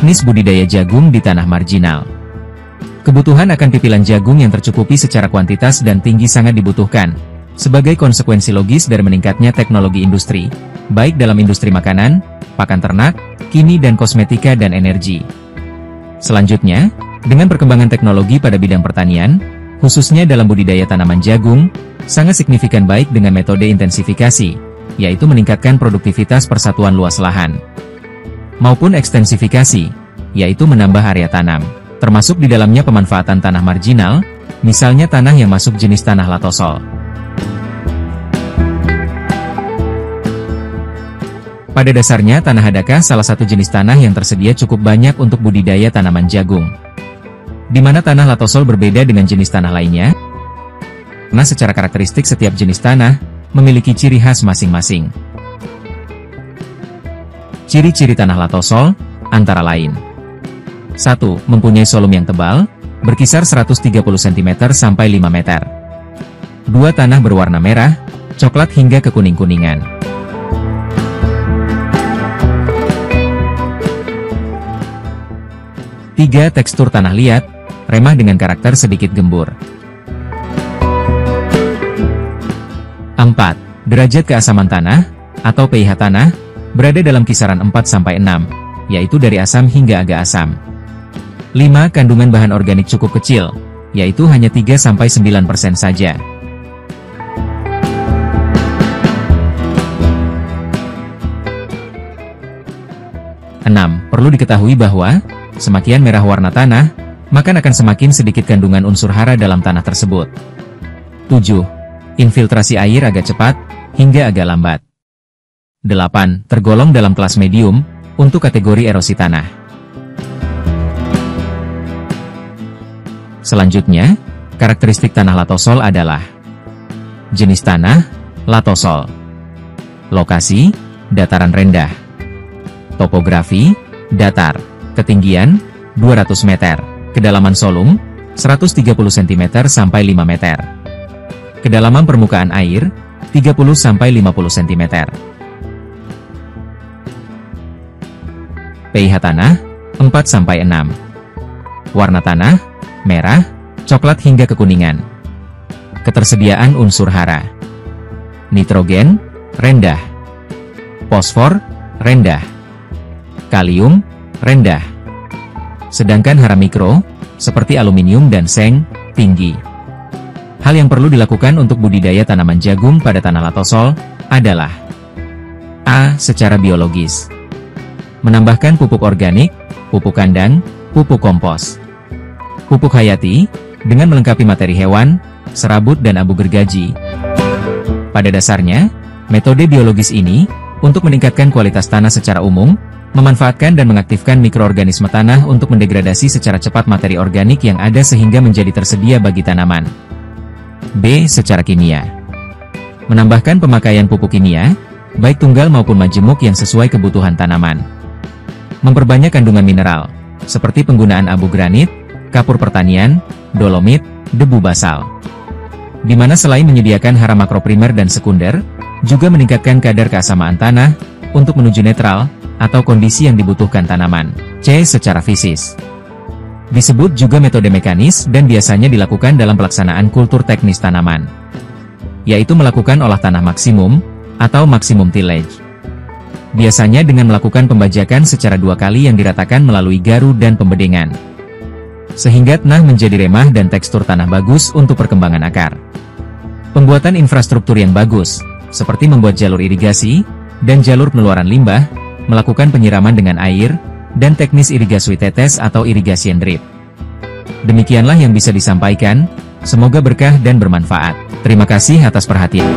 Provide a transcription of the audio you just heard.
Teknis budidaya jagung di tanah marginal. Kebutuhan akan pipilan jagung yang tercukupi secara kuantitas dan tinggi sangat dibutuhkan, sebagai konsekuensi logis dari meningkatnya teknologi industri, baik dalam industri makanan, pakan ternak, kimia dan kosmetika dan energi. Selanjutnya, dengan perkembangan teknologi pada bidang pertanian, khususnya dalam budidaya tanaman jagung, sangat signifikan baik dengan metode intensifikasi, yaitu meningkatkan produktivitas persatuan luas lahan, maupun ekstensifikasi, yaitu menambah area tanam, termasuk di dalamnya pemanfaatan tanah marginal, misalnya tanah yang masuk jenis tanah latosol. Pada dasarnya tanah hadaka salah satu jenis tanah yang tersedia cukup banyak untuk budidaya tanaman jagung. Di mana tanah latosol berbeda dengan jenis tanah lainnya, karena secara karakteristik setiap jenis tanah memiliki ciri khas masing-masing. Ciri-ciri tanah latosol, antara lain 1. Mempunyai solum yang tebal, berkisar 130 cm sampai 5 meter. 2. Tanah berwarna merah, coklat hingga kekuning-kuningan. 3. Tekstur tanah liat, remah dengan karakter sedikit gembur. 4. Derajat keasaman tanah, atau pH tanah, berada dalam kisaran 4-6, yaitu dari asam hingga agak asam. 5. Kandungan bahan organik cukup kecil, yaitu hanya 3-9% saja. 6. Perlu diketahui bahwa, semakin merah warna tanah, maka akan semakin sedikit kandungan unsur hara dalam tanah tersebut. 7. Infiltrasi air agak cepat, hingga agak lambat. 8. Tergolong dalam kelas medium, untuk kategori erosi tanah. Selanjutnya, karakteristik tanah latosol adalah jenis tanah, latosol. Lokasi, dataran rendah. Topografi, datar. Ketinggian, 200 meter. Kedalaman solum, 130 cm sampai 5 meter. Kedalaman permukaan air, 30 sampai 50 cm. pH tanah, 4-6. Warna tanah, merah, coklat hingga kekuningan. Ketersediaan unsur hara. Nitrogen, rendah. Fosfor, rendah. Kalium, rendah. Sedangkan hara mikro, seperti aluminium dan seng, tinggi. Hal yang perlu dilakukan untuk budidaya tanaman jagung pada tanah latosol, adalah A. Secara biologis. Menambahkan pupuk organik, pupuk kandang, pupuk kompos. Pupuk hayati, dengan melengkapi materi hewan, serabut dan abu gergaji. Pada dasarnya, metode biologis ini, untuk meningkatkan kualitas tanah secara umum, memanfaatkan dan mengaktifkan mikroorganisme tanah untuk mendegradasi secara cepat materi organik yang ada sehingga menjadi tersedia bagi tanaman. B. Secara kimia. Menambahkan pemakaian pupuk kimia, baik tunggal maupun majemuk yang sesuai kebutuhan tanaman. Memperbanyak kandungan mineral, seperti penggunaan abu granit, kapur pertanian, dolomit, debu basal. Di mana selain menyediakan hara makroprimer dan sekunder, juga meningkatkan kadar keasamaan tanah, untuk menuju netral, atau kondisi yang dibutuhkan tanaman. C. Secara fisis. Disebut juga metode mekanis dan biasanya dilakukan dalam pelaksanaan kultur teknis tanaman, yaitu melakukan olah tanah maksimum, atau maksimum tillage. Biasanya dengan melakukan pembajakan secara 2 kali yang diratakan melalui garu dan pembedengan. Sehingga tanah menjadi remah dan tekstur tanah bagus untuk perkembangan akar. Pembuatan infrastruktur yang bagus, seperti membuat jalur irigasi, dan jalur pengeluaran limbah, melakukan penyiraman dengan air, dan teknis irigasi tetes atau irrigation drip. Demikianlah yang bisa disampaikan, semoga berkah dan bermanfaat. Terima kasih atas perhatian.